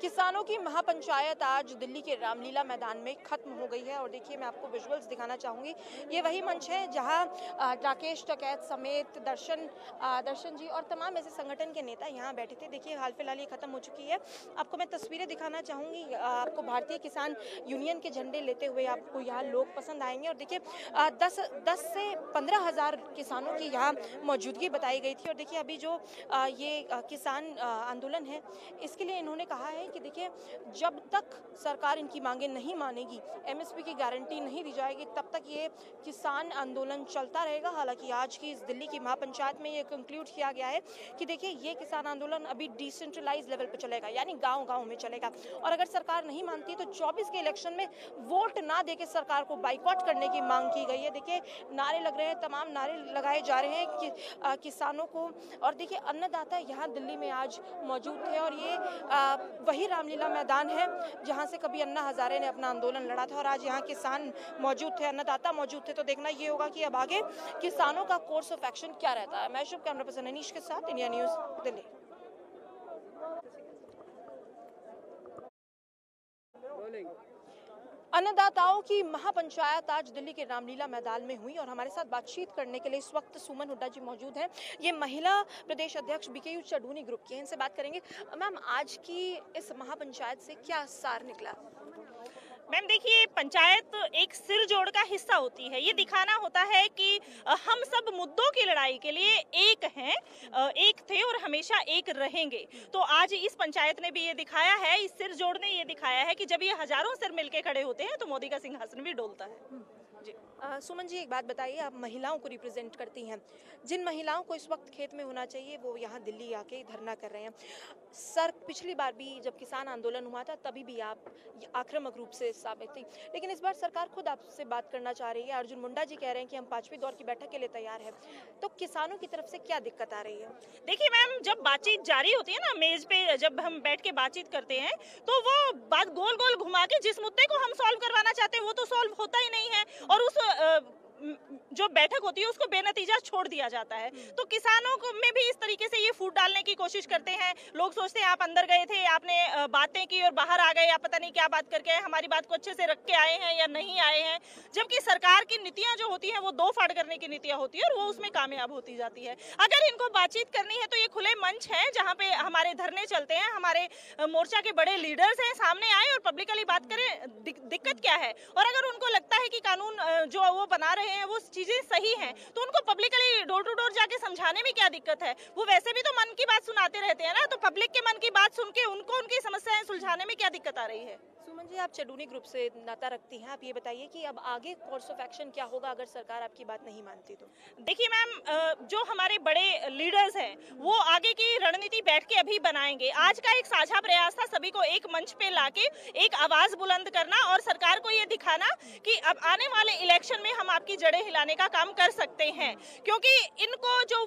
किसानों की महापंचायत आज दिल्ली के रामलीला मैदान में खत्म हो गई है और देखिए मैं आपको विजुअल्स दिखाना चाहूँगी। ये वही मंच है जहां राकेश टिकैत समेत दर्शन जी और तमाम ऐसे संगठन के नेता यहां बैठे थे। देखिए हाल फिलहाल ये खत्म हो चुकी है। आपको मैं तस्वीरें दिखाना चाहूँगी। आपको भारतीय किसान यूनियन के झंडे लेते हुए आपको यहाँ लोग पसंद आएंगे और देखिए 10 से 15,000 किसानों की यहाँ मौजूदगी बताई गई थी। और देखिए अभी जो ये किसान आंदोलन है इसके लिए इन्होंने कहा है कि देखिए जब तक सरकार इनकी मांगे नहीं मानेगी, एमएसपी की गारंटी नहीं दी जाएगी, तब तक ये किसान आंदोलन चलता रहेगा। हालांकि आज की इस दिल्ली की महापंचायत में ये कंक्लूड किया गया है कि देखिए ये किसान आंदोलन अभी डिसेंट्रलाइज लेवल पर चलेगा, यानी गांव-गांव में चलेगा। और अगर सरकार नहीं मानती तो 24 के इलेक्शन में वोट ना देके सरकार को बाइकआउट करने की मांग की गई है। देखिए नारे लग रहे हैं, तमाम नारे लगाए जा रहे हैं कि किसानों को। और देखिए अन्नदाता यहाँ दिल्ली में आज मौजूद थे और ये वही रामलीला मैदान है जहाँ से कभी अन्ना हजारे ने अपना आंदोलन लड़ा था और आज यहाँ किसान मौजूद थे, अन्नदाता मौजूद थे। तो देखना ये होगा कि अब आगे किसानों का कोर्स ऑफ एक्शन क्या रहता है। मैं शुभ कैमरा पर्सन अनीश के साथ, इंडिया न्यूज दिल्ली। अन्नदाताओं की महापंचायत आज दिल्ली के रामलीला मैदान में हुई और हमारे साथ बातचीत करने के लिए इस वक्त सुमन हुड्डा जी मौजूद हैं। ये महिला प्रदेश अध्यक्ष बीकेयू चढ़ूनी ग्रुप की हैं, इनसे बात करेंगे। मैम, आज की इस महापंचायत से क्या सार निकला? मैम देखिए, पंचायत एक सिर जोड़ का हिस्सा होती है। ये दिखाना होता है कि हम सब मुद्दों की लड़ाई के लिए एक हैं, एक थे और हमेशा एक रहेंगे। तो आज इस पंचायत ने भी ये दिखाया है, इस सिर जोड़ ने ये दिखाया है कि जब ये हजारों सिर मिलके खड़े होते हैं तो मोदी का सिंहासन भी डोलता है। जी सुमन जी, एक बात बताइए, आप महिलाओं को रिप्रेजेंट करती हैं। जिन महिलाओं को इस वक्त खेत में होना चाहिए वो यहाँ दिल्ली आके धरना कर रहे हैं। सर, पिछली बार भी जब किसान आंदोलन हुआ था तभी भी आप आक्रामक रूप से साबित थी, लेकिन इस बार सरकार खुद आपसे बात करना चाह रही है। अर्जुन मुंडा जी कह रहे हैं कि हम 5वीं दौर की बैठक के लिए तैयार हैं। तो किसानों की तरफ से क्या दिक्कत आ रही है? देखिए मैम, जब बातचीत जारी होती है ना, मेज पे जब हम बैठ के बातचीत करते हैं तो वो बात गोल गोल घुमा के जिस मुद्दे को हम सॉल्व करवाना चाहते हैं वो तो सॉल्व होता ही नहीं है और उस जो बैठक होती है उसको बेनतीजा छोड़ दिया जाता है। तो किसानों को में भी इस तरीके से ये फूट डालने की कोशिश करते हैं। लोग सोचते हैं आप अंदर गए थे, आपने बातें की और बाहर आ गए, आप पता नहीं क्या बात करके हमारी बात को अच्छे से रख के आए हैं या नहीं आए हैं। जबकि सरकार की नीतियां जो होती हैं वो दो फाड़ करने की नीतियां होती है और वो उसमें कामयाब होती जाती है। अगर इनको बातचीत करनी है तो ये खुले मंच है जहाँ पे हमारे धरने चलते हैं, हमारे मोर्चा के बड़े लीडर्स हैं, सामने आए और पब्लिकली बात करें। दिक्कत क्या है? और अगर उनको लगता है कि कानून जो वो बना रहे हैं वो चीजें सही हैं तो उनको पब्लिकली डोर टू डोर जाके समझाने में क्या दिक्कत है? वो वैसे भी तो मन की बात सुनाते रहते हैं ना, तो पब्लिक के मन की बात सुन के उनको उनकी समस्याएं सुलझाने में क्या दिक्कत आ रही है? सुमन जी, आप चढ़ूनी ग्रुप से नाता रखती हैं, आप ये बताइए कि अब आगे कोर्स ऑफ एक्शन क्या होगा अगर सरकार आपकी बात नहीं मानती तो? देखिए मैम, जो हमारे बड़े लीडर्स हैं वो आगे की रणनीति बैठ के अभी बनाएंगे। आज का एक साझा प्रयास था सभी को एक मंच पे लाके एक आवाज बुलंद करना और सरकार को ये दिखाना कि अब आने वाले इलेक्शन में हम आपकी जड़ें हिलाने का काम कर सकते हैं, क्योंकि इनको जो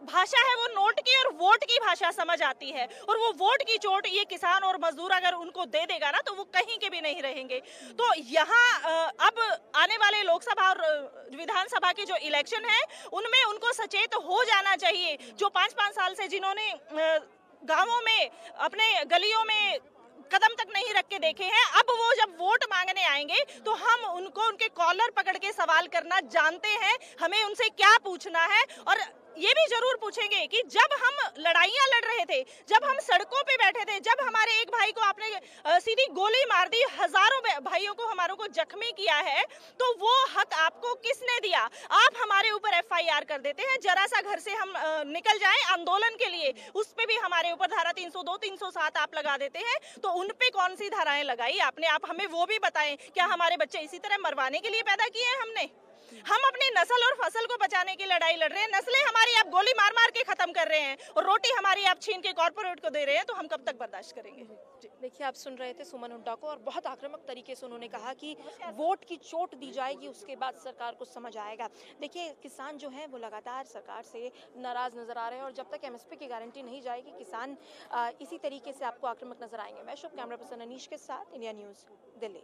भाषा है वो नोट की और वोट की भाषा समझ आती है और वो वोट की चोट ये किसान और मजदूर अगर उनको दे देगा ना तो वो कहीं के भी नहीं रहेंगे। तो यहाँ अब आने वाले लोकसभा और विधानसभा के जो इलेक्शन है उनमें उनको सचेत हो जाना चाहिए। जो 5-5 साल से जिन्होंने गांवों में अपने गलियों में कदम तक नहीं रख के देखे हैं, अब वो जब वोट मांगने आएंगे तो हम उनको उनके कॉलर पकड़ के सवाल करना जानते हैं, हमें उनसे क्या पूछना है। और ये भी जरूर पूछेंगे कि जब हम लड़ाइयां लड़ रहे थे, जब हम सड़कों पे बैठे थे, जब हमारे एक भाई को आपने सीधी गोली मार दी, हजारों भाइयों को हमारों को जख्मी किया है, तो वो हक आपको किसने दिया? आप हमारे ऊपर एफआईआर कर देते हैं, जरा सा घर से हम निकल जाएं आंदोलन के लिए, उस पे भी हमारे ऊपर धारा 302, 307 आप लगा देते हैं। तो उन पे कौन सी धाराएं लगाई आपने? आप हमें वो भी बताएं। क्या हमारे बच्चे इसी तरह मरवाने के लिए पैदा किए हैं हमने? हम अपनी नस्ल और फसल को बचाने की लड़ाई लड़ रहे हैं। नस्लें हमारी आप गोली मार मार के खत्म कर रहे हैं और रोटी हमारी आप छीन के कॉर्पोरेट को दे रहे हैं, तो हम कब तक बर्दाश्त करेंगे? देखिए, आप सुन रहे थे सुमन हुड्डा को और बहुत आक्रामक तरीके से उन्होंने कहा कि वोट की चोट दी जाएगी, उसके बाद सरकार को समझ आएगा। देखिए, किसान जो है वो लगातार सरकार से नाराज नजर आ रहे हैं और जब तक एमएसपी की गारंटी नहीं जाएगी किसान इसी तरीके से आपको आक्रामक नजर आएंगे। मैं शुभ कैमरा पर्सन अनीश के साथ, इंडिया न्यूज दिल्ली।